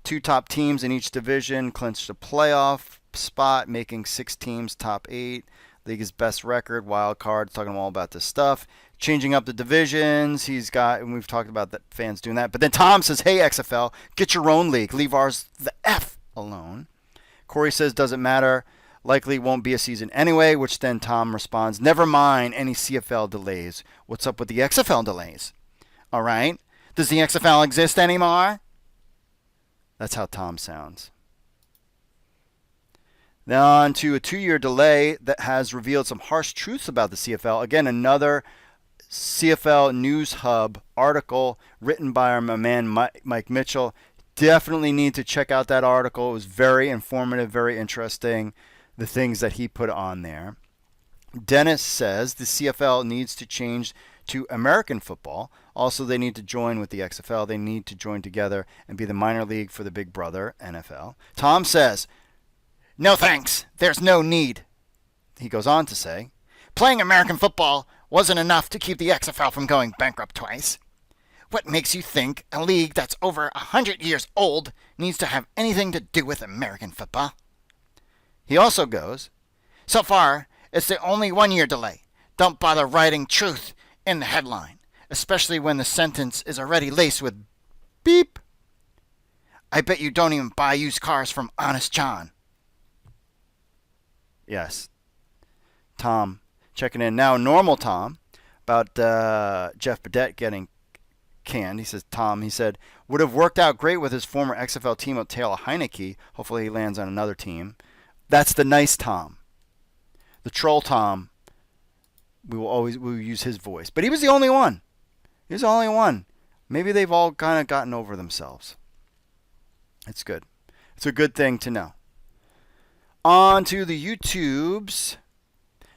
2 top teams in each division clinched a playoff spot, making 6 teams top 8. League's best record, wild card. Talking all about this stuff. Changing up the divisions. He's got, and we've talked about that fans doing that. But then Tom says, hey, XFL, get your own league. Leave ours the F alone. Corey says, doesn't matter. Likely won't be a season anyway, which then Tom responds, never mind any CFL delays. What's up with the XFL delays? All right. Does the XFL exist anymore? That's how Tom sounds. Now on to a 2-year delay that has revealed some harsh truths about the CFL. Again, another CFL News Hub article written by our man Mike Mitchell. Definitely need to check out that article. It was very informative, very interesting. The things that he put on there. Dennis says the CFL needs to change to American football. Also, they need to join with the XFL. They need to join together and be the minor league for the big brother, NFL. Tom says, no thanks. There's no need. He goes on to say, playing American football wasn't enough to keep the XFL from going bankrupt twice. What makes you think a league that's over 100 years old needs to have anything to do with American football? He also goes, so far, it's the only 1-year delay. Don't bother writing truth in the headline, especially when the sentence is already laced with beep. I bet you don't even buy used cars from Honest John. Yes. Tom checking in now. Normal Tom about Jeff Badet getting canned. He says, he said, would have worked out great with his former XFL teammate Taylor Heineke. Hopefully he lands on another team. That's the nice Tom. The troll Tom, we will use his voice. But he was the only one. He was the only one. Maybe they've all kind of gotten over themselves. It's good. It's a good thing to know. On to the YouTubes.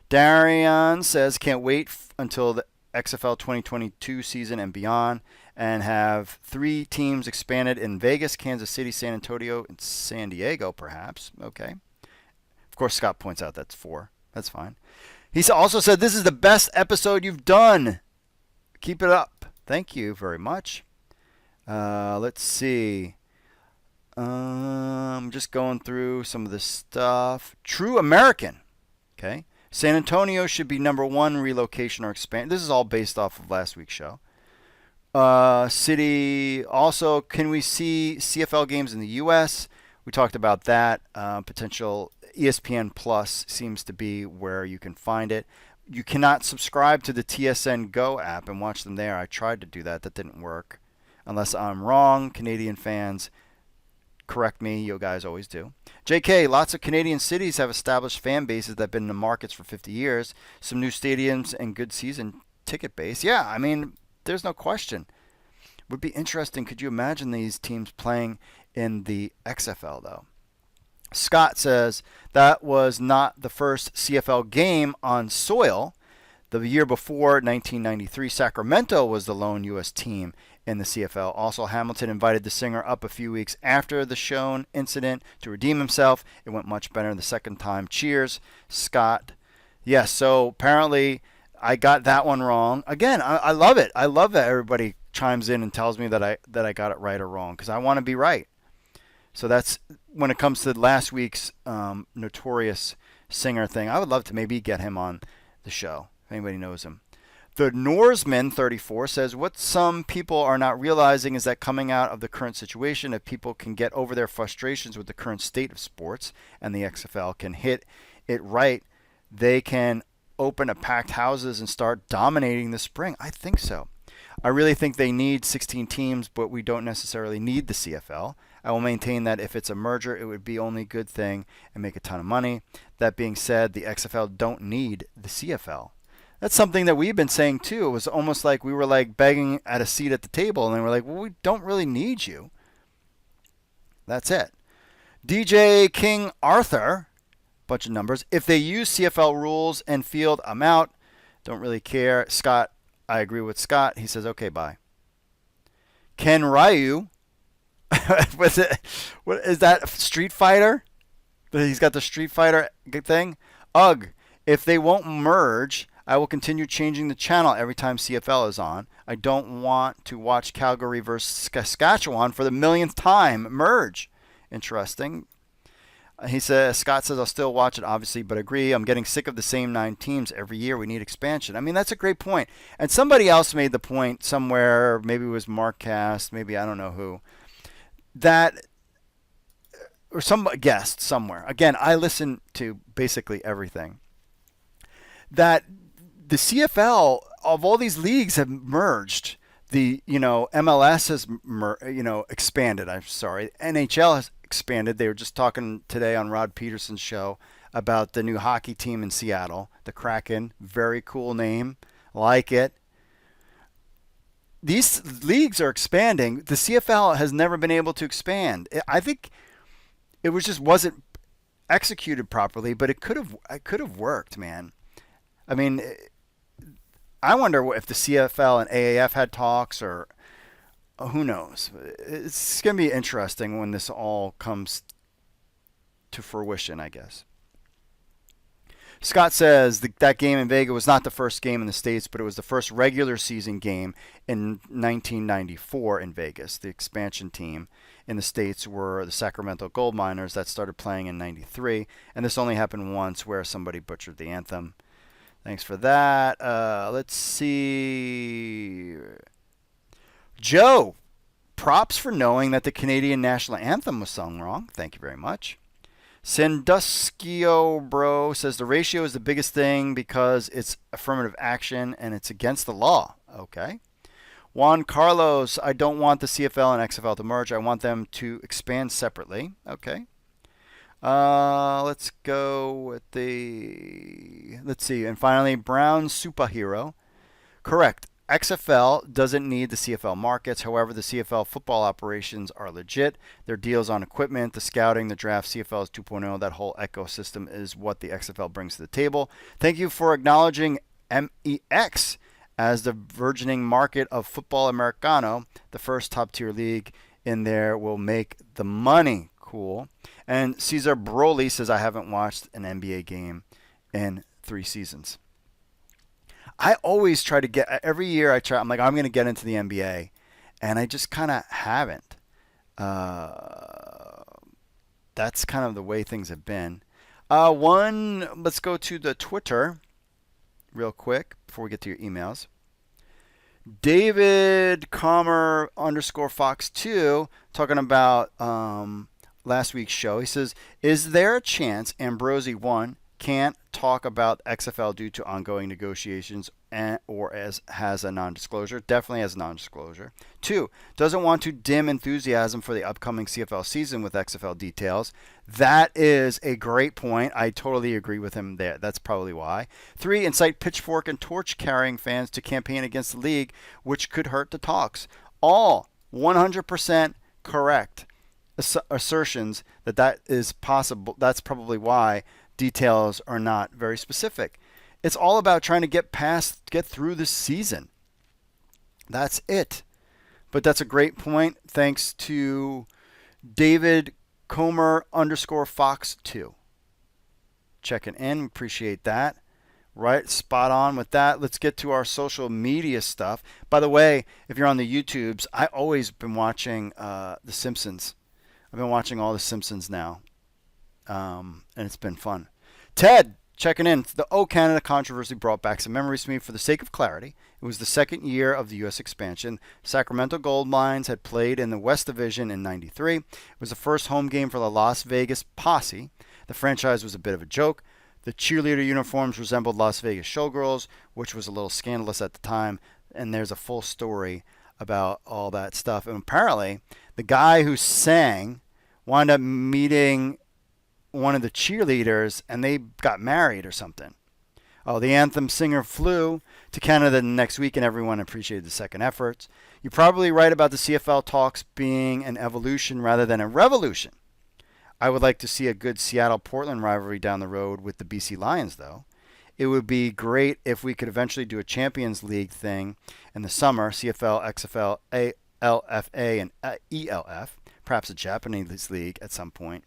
Darian says, can't wait until the XFL 2022 season and beyond, and have 3 teams expanded in Vegas, Kansas City, San Antonio, and San Diego, perhaps. Okay. Of course, Scott points out that's 4. That's fine. He also said, this is the best episode you've done. Keep it up. Thank you very much. Let's see. I'm just going through some of this stuff. True American. Okay. San Antonio should be number 1 relocation or expand. This is all based off of last week's show. City. Also, can we see CFL games in the U.S.? We talked about that. Potential ESPN Plus seems to be where you can find it. You cannot subscribe to the TSN Go app and watch them there. I tried to do that. That didn't work. Unless I'm wrong, Canadian fans, correct me. You guys always do. JK, lots of Canadian cities have established fan bases that have been in the markets for 50 years. Some new stadiums and good season ticket base. Yeah, I mean, there's no question. Would be interesting. Could you imagine these teams playing in the XFL, though? Scott says that was not the first CFL game on soil. The year before, 1993, Sacramento was the lone U.S. team in the CFL. Also, Hamilton invited the singer up a few weeks after the shown incident to redeem himself. It went much better the second time. Cheers, Scott. Yes, so apparently I got that one wrong. Again, I love it. I love that everybody chimes in and tells me that I got it right or wrong, because I want to be right. So that's when it comes to last week's notorious singer thing. I would love to maybe get him on the show, if anybody knows him. The Norseman 34 says, what some people are not realizing is that coming out of the current situation, if people can get over their frustrations with the current state of sports and the XFL can hit it right, they can open up packed houses and start dominating the spring. I think so. I really think they need 16 teams, but we don't necessarily need the CFL. I will maintain that if it's a merger, it would be only a good thing and make a ton of money. That being said, the XFL don't need the CFL. That's something that we've been saying too. It was almost like we were like begging at a seat at the table, and they were like, well, we don't really need you. That's it. DJ King Arthur, bunch of numbers. If they use CFL rules and field, I'm out. Don't really care. Scott, I agree with Scott. He says, okay, bye. Ken Ryu, what is that, Street Fighter? He's got the Street Fighter thing. Ugh, if they won't merge, I will continue changing the channel every time CFL is on. I don't want to watch Calgary versus Saskatchewan for the millionth time. Merge. Interesting. He says, Scott says, I'll still watch it, obviously, but agree. I'm getting sick of the same 9 teams every year. We need expansion. I mean, that's a great point. And somebody else made the point somewhere, maybe it was Mark Cast, maybe I don't know who, that, or some guest somewhere. Again, I listen to basically everything. That the CFL of all these leagues have merged. The MLS has expanded. I'm sorry, NHL has expanded. They were just talking today on Rod Peterson's show about the new hockey team in Seattle, the Kraken. Very cool name, like it. These leagues are expanding. The CFL has never been able to expand. I think it wasn't executed properly, but it could have worked, man. I mean, I wonder if the CFL and AAF had talks, or who knows. It's going to be interesting when this all comes to fruition, I guess. Scott says that game in Vegas was not the first game in the States, but it was the first regular season game in 1994 in Vegas. The expansion team in the States were the Sacramento Gold Miners that started playing in 93, and this only happened once where somebody butchered the anthem. Thanks for that. Let's see. Joe, props for knowing that the Canadian national anthem was sung wrong. Thank you very much. Sanduskio Bro says the ratio is the biggest thing because it's affirmative action and it's against the law. Okay. Juan Carlos, I don't want the CFL and XFL to merge. I want them to expand separately. Okay. Let's go with let's see. And finally, Brown Superhero. Correct. XFL doesn't need the CFL markets. However, the CFL football operations are legit. Their deals on equipment, the scouting, the draft, CFL is 2.0. That whole ecosystem is what the XFL brings to the table. Thank you for acknowledging MEX as the burgeoning market of football Americano. The first top-tier league in there will make the money. Cool. And Cesar Broly says, I haven't watched an NBA game in 3 seasons. I always try to get, every year I'm like, I'm going to get into the NBA. And I just kind of haven't. That's kind of the way things have been. Let's go to the Twitter real quick before we get to your emails. David Comer _Fox2 talking about last week's show. He says, is there a chance Ambrosi, 1, can't talk about XFL due to ongoing negotiations or has a non-disclosure? Definitely has a non-disclosure. 2, doesn't want to dim enthusiasm for the upcoming CFL season with XFL details. That is a great point. I totally agree with him there. That's probably why. 3, incite pitchfork and torch carrying fans to campaign against the league, which could hurt the talks. All 100% correct assertions that is possible. That's probably why details are not very specific. It's all about trying to get through the season. That's it. But that's a great point. Thanks to David Comer _Fox2. Checking in. Appreciate that. Right. Spot on with that. Let's get to our social media stuff. By the way, if you're on the YouTubes, I always been watching The Simpsons. I've been watching all The Simpsons now. And it's been fun. Ted, checking in. The O Canada controversy brought back some memories to me. For the sake of clarity, it was the second year of the U.S. expansion. Sacramento Gold Mines had played in the West Division in '93. It was the first home game for the Las Vegas Posse. The franchise was a bit of a joke. The cheerleader uniforms resembled Las Vegas showgirls, which was a little scandalous at the time. And there's a full story about all that stuff. And apparently, the guy who sang wound up meeting one of the cheerleaders and they got married or something. Oh, the anthem singer flew to Canada the next week and everyone appreciated the second efforts. You're probably right about the CFL talks being an evolution rather than a revolution. I would like to see a good Seattle-Portland rivalry down the road with the BC Lions, though. It would be great if we could eventually do a Champions League thing in the summer, CFL, XFL, LFA, and ELF, perhaps a Japanese league at some point.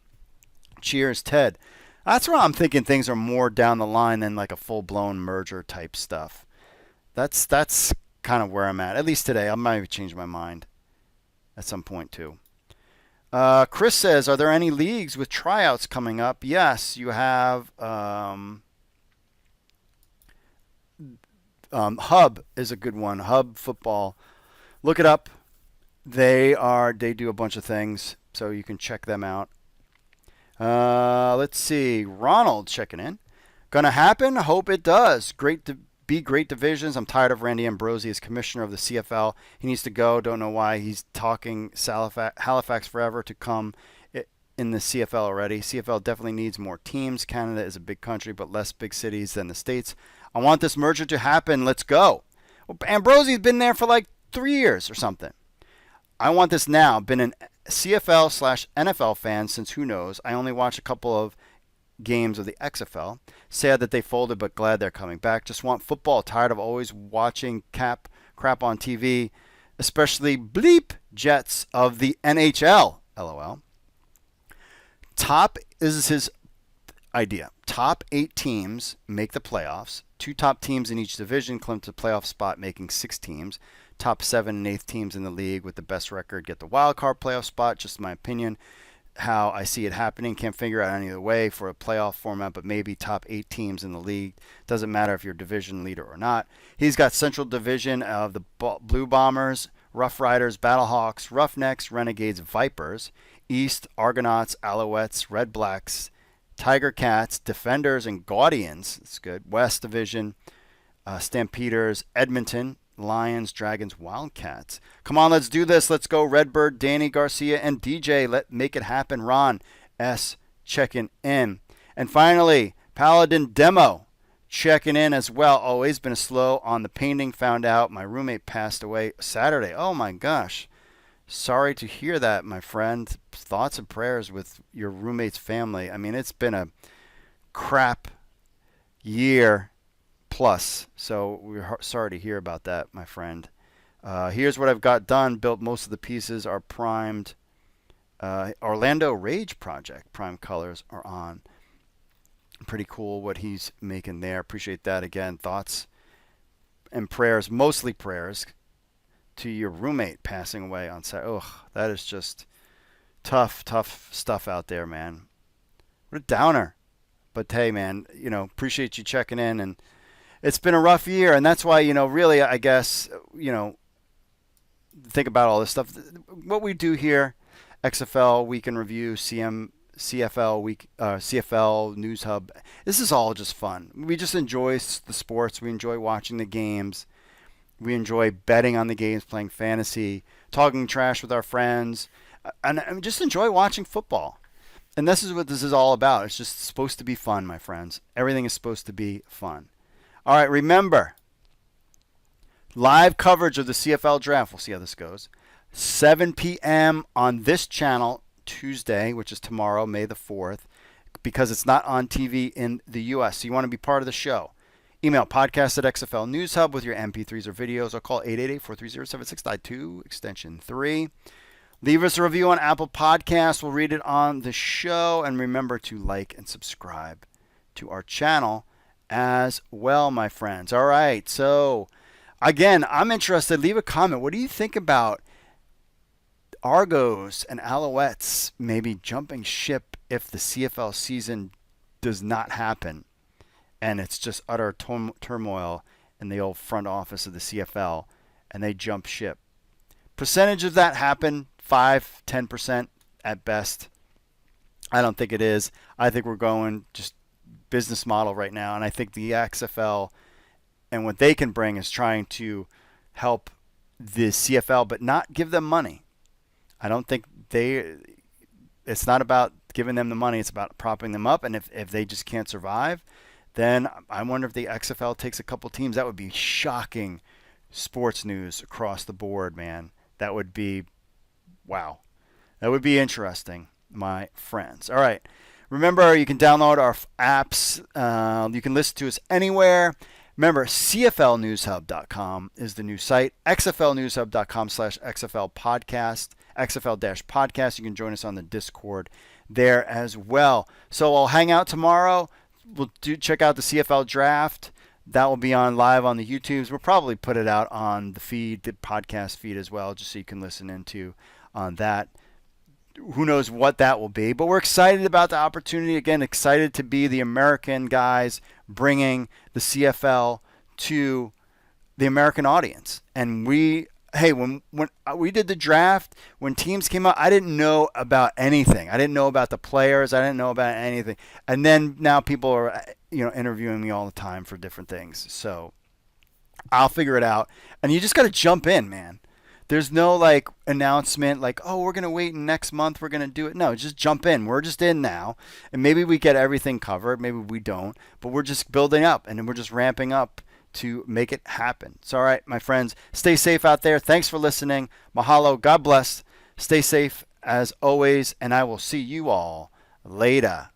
Cheers, Ted. That's where I'm thinking things are more down the line than like a full-blown merger type stuff. That's kind of where I'm at least today. I might change my mind at some point too. Chris says, are there any leagues with tryouts coming up? Yes, you have Hub is a good one. Hub football. Look it up. They do a bunch of things, so you can check them out. Let's see. Ronald checking in. Gonna happen? Hope it does. Great divisions. I'm tired of Randy Ambrosi as commissioner of the CFL. He needs to go. Don't know why he's talking Halifax forever to come in the CFL already. CFL definitely needs more teams. Canada is a big country, but less big cities than the States. I want this merger to happen. Let's go. Well, Ambrosi's been there for like 3 years or something. I want this now. Been an CFL/NFL fan since who knows. I only watched a couple of games of the XFL. Sad that they folded, but glad they're coming back. Just want football. Tired of always watching crap on TV, especially bleep Jets of the NHL. LOL. Top is his idea. Top 8 teams make the playoffs. 2 top teams in each division climb to the playoff spot, making 6 teams. Top 7 and 8th teams in the league with the best record get the wild card playoff spot. Just my opinion, how I see it happening. Can't figure out any other way for a playoff format, but maybe top 8 teams in the league. Doesn't matter if you're division leader or not. He's got Central Division of the Blue Bombers, Rough Riders, Battlehawks, Roughnecks, Renegades, Vipers. East, Argonauts, Alouettes, Red Blacks, Tiger Cats, Defenders, and Guardians. That's good. West Division, Stampeders, Edmonton, Lions, Dragons, Wildcats. Come on, let's do this. Let's go. Redbird, Danny Garcia, and DJ. Let's make it happen. Ron S. checking in. And finally, Paladin Demo checking in as well. Always been slow on the painting. Found out my roommate passed away Saturday. Oh my gosh. Sorry to hear that, my friend. Thoughts and prayers with your roommate's family. I mean, it's been a crap year plus. So we're sorry to hear about that, my friend. Here's what I've got done. Built most of the pieces, are primed. Orlando Rage Project. Prime colors are on. Pretty cool what he's making there. Appreciate that again. Thoughts and prayers, mostly prayers, to your roommate passing away on Saturday. Ugh, that is just tough stuff out there, man. What a downer. But hey, man, appreciate you checking in. And it's been a rough year. And that's why, really, I guess, think about all this stuff. What we do here, XFL Week in Review, CFL News Hub, this is all just fun. We just enjoy the sports. We enjoy watching the games. We enjoy betting on the games, playing fantasy, talking trash with our friends, and just enjoy watching football. And this is what this is all about. It's just supposed to be fun, my friends. Everything is supposed to be fun. All right, remember, live coverage of the CFL Draft. We'll see how this goes. 7 p.m. on this channel, Tuesday, which is tomorrow, May the 4th, because it's not on TV in the U.S. So you want to be part of the show. Email podcast@XFL News Hub with your MP3s or videos, or call 888-430-7692, extension 3. Leave us a review on Apple Podcasts. We'll read it on the show. And remember to like and subscribe to our channel as well, my friends. All right. So, again, I'm interested. Leave a comment. What do you think about Argos and Alouettes maybe jumping ship if the CFL season does not happen? And it's just utter turmoil in the old front office of the CFL, and they jump ship. Percentage of that happen, 5-10% at best. I don't think it is. I think we're going just business model right now, and I think the XFL and what they can bring is trying to help the CFL, but not give them money. I don't think it's not about giving them the money. It's about propping them up, and if they just can't survive, then I wonder if the XFL takes a couple teams. That would be shocking sports news across the board, man. That would be, wow. That would be interesting, my friends. All right. Remember, you can download our apps. You can listen to us anywhere. Remember, CFLNewsHub.com is the new site. XFLNewsHub.com/XFL Podcast. XFL-Podcast. You can join us on the Discord there as well. So I'll hang out tomorrow. We'll check out the CFL Draft. That will be on live on the YouTubes. We'll probably put it out on the feed, the podcast feed as well, just so you can listen into on that. Who knows what that will be. But we're excited about the opportunity. Again, excited to be the American guys bringing the CFL to the American audience. And when we did the draft, when teams came out, I didn't know about anything. I didn't know about the players. I didn't know about anything. And then now people are, interviewing me all the time for different things. So I'll figure it out. And you just got to jump in, man. There's no announcement we're going to wait next month. We're going to do it. No, just jump in. We're just in now. And maybe we get everything covered. Maybe we don't. But we're just building up, and then we're just ramping up to make it happen. So, all right, my friends, stay safe out there. Thanks for listening. Mahalo. God bless. Stay safe as always, and I will see you all later.